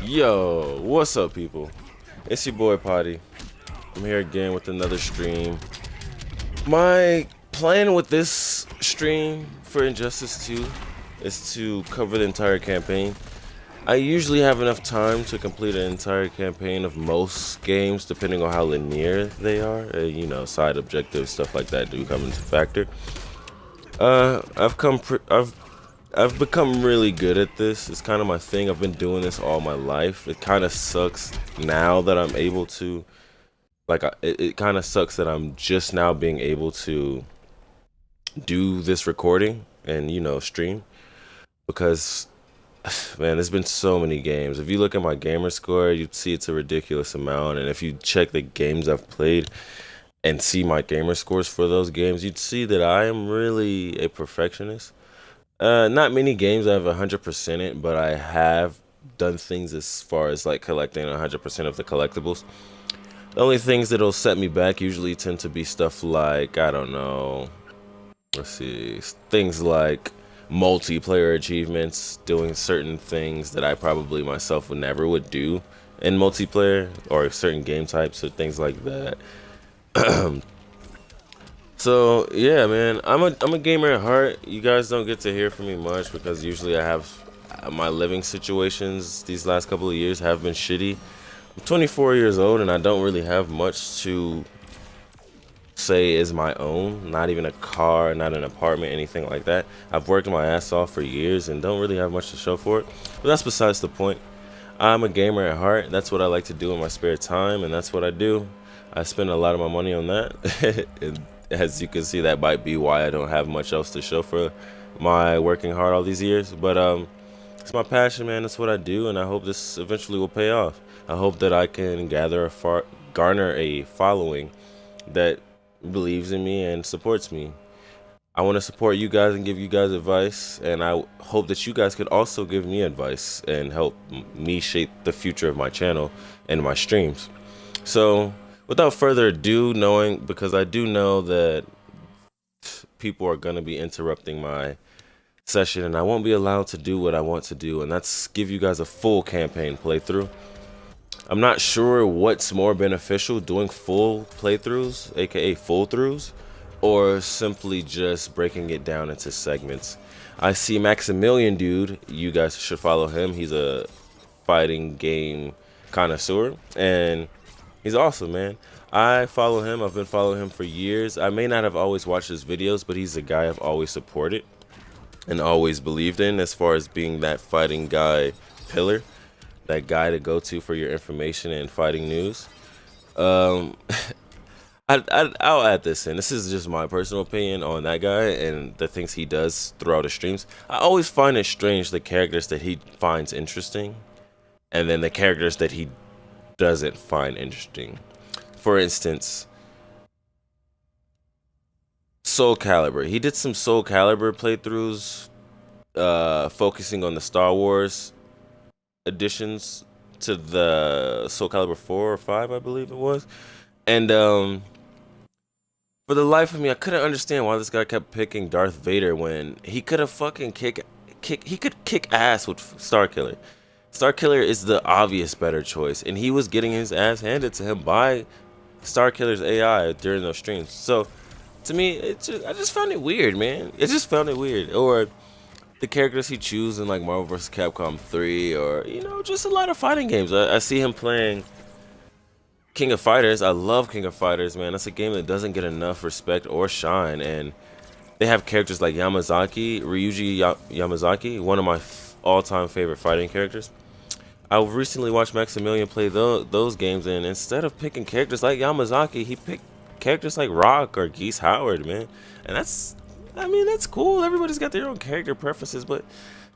Yo, what's up, people? It's your boy Potty. I'm here again with another stream. My plan with this stream for Injustice 2 is to cover the entire campaign. I usually have enough time to complete an entire campaign of most games, depending on how linear they are. You know, side objectives, stuff like that do come into factor. I've become really good at this. It's kind of my thing. I've been doing this all my life. It kind of sucks now that I'm able to, it kind of sucks that I'm just now being able to do this recording and, you know, stream. Because, man, there's been so many games. If you look at my gamer score, you'd see it's a ridiculous amount. And if you check the games I've played and see my gamer scores for those games, you'd see that I am really a perfectionist. Not many games I've 100% it, but I have done things as far as like collecting 100% of the collectibles. The only things that'll set me back usually tend to be stuff like, I don't know, let's see, things like multiplayer achievements, doing certain things that I probably myself would do in multiplayer, or certain game types or things like that. So yeah, man, I'm a gamer at heart. You guys don't get to hear from me much because usually I have my living situations these last couple of years have been shitty. I'm 24 years old and I don't really have much to say is my own. Not even a car, not an apartment, anything like that. I've worked my ass off for years and don't really have much to show for it. But that's besides the point. I'm a gamer at heart. That's what I like to do in my spare time, and that's what I do. I spend a lot of my money on that. And as you can see, that might be why I don't have much else to show for my working hard all these years. But it's my passion, man. That's what I do, and I hope this eventually will pay off. I hope that I can garner a following that believes in me and supports me. I want to support you guys and give you guys advice, and I hope that you guys could also give me advice and help me shape the future of my channel and my streams. So without further ado, because I do know that people are going to be interrupting my session and I won't be allowed to do what I want to do, and that's give you guys a full campaign playthrough. I'm not sure what's more beneficial, doing full playthroughs, aka full throughs, or simply just breaking it down into segments. I see Maximilian dude, you guys should follow him. He's a fighting game connoisseur and he's awesome, man. I follow him. I've been following him for years. I may not have always watched his videos, but he's a guy I've always supported and always believed in as far as being that fighting guy pillar, that guy to go to for your information and fighting news. I'll add this in. This is just my personal opinion on that guy and the things he does throughout his streams. I always find it strange the characters that he finds interesting and then the characters that he doesn't find interesting. For instance, Soul Calibur. He did some Soul Calibur playthroughs, focusing on the Star Wars additions to the Soul Calibur 4 or 5, I believe it was. And for the life of me, I couldn't understand why this guy kept picking Darth Vader when he could have fucking kick ass with Starkiller. Starkiller is the obvious better choice, and he was getting his ass handed to him by Starkiller's AI during those streams. So, to me, I just found it weird, man. I just found it weird. Or the characters he chooses in like Marvel vs. Capcom 3, or, you know, just a lot of fighting games. I see him playing King of Fighters. I love King of Fighters, man. That's a game that doesn't get enough respect or shine, and they have characters like Ryuji Yamazaki, one of my all-time favorite fighting characters. I recently watched Maximilian play those games, and instead of picking characters like Yamazaki, he picked characters like Rock or Geese Howard, man. And that's cool. Everybody's got their own character preferences, but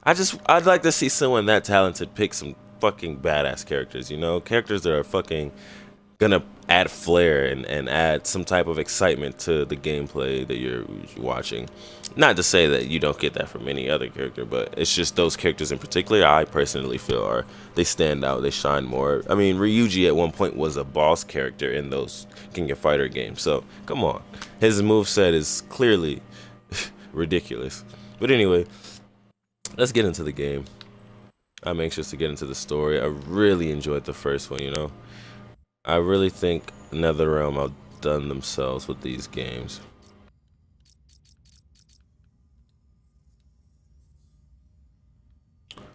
I'd like to see someone that talented pick some fucking badass characters, you know? Characters that are fucking gonna add flair and add some type of excitement to the gameplay that you're watching. Not to say that you don't get that from any other character, but it's just those characters in particular I personally feel they stand out, they shine more. I mean, Ryuji at one point was a boss character in those King of Fighter games, so come on. His moveset is clearly ridiculous. But anyway, let's get into the game. I'm anxious to get into the story. I really enjoyed the first one, you know. I really think NetherRealm outdone themselves with these games.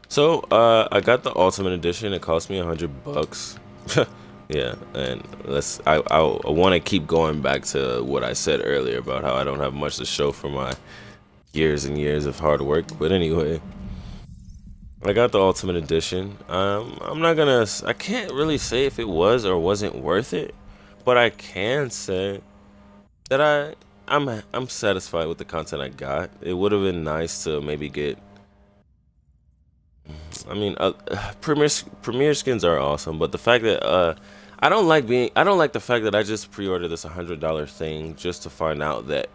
So, I got the Ultimate Edition. It cost me $100. Yeah, and I want to keep going back to what I said earlier about how I don't have much to show for my years and years of hard work. But anyway, I got the Ultimate Edition. I'm not gonna. I can't really say if it was or wasn't worth it, but I can say that I'm satisfied with the content I got. It would have been nice to maybe get. I mean, Premier skins are awesome, but the fact that I don't like the fact that I just pre-ordered this $100 thing just to find out that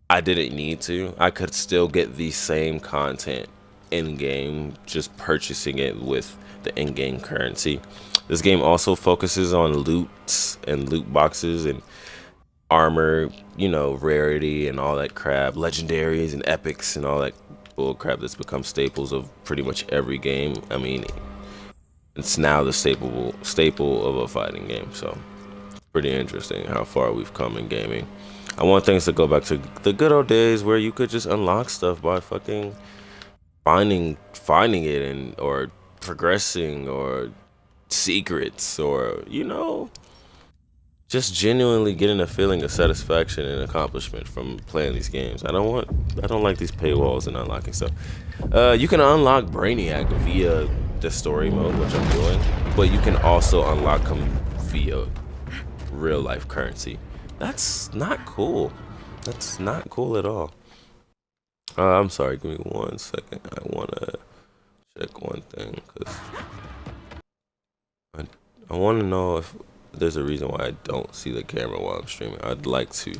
I didn't need to. I could still get the same content in game, just purchasing it with the in-game currency. This game also focuses on loots and loot boxes and armor, you know, rarity and all that crap, legendaries and epics and all that bull crap that's become staples of pretty much every game. I mean, it's now the staple of a fighting game. So pretty interesting how far we've come in gaming. I want things to go back to the good old days where you could just unlock stuff by fucking finding it and or progressing or secrets or you know just genuinely getting a feeling of satisfaction and accomplishment from playing these games. I don't like these paywalls and unlocking stuff. You can unlock Brainiac via the story mode, which I'm doing, but you can also unlock him via real life currency. That's not cool. That's not cool at all. I'm sorry, give me 1 second. I wanna check one thing because I want to know if there's a reason why I don't see the camera while I'm streaming. I'd like to.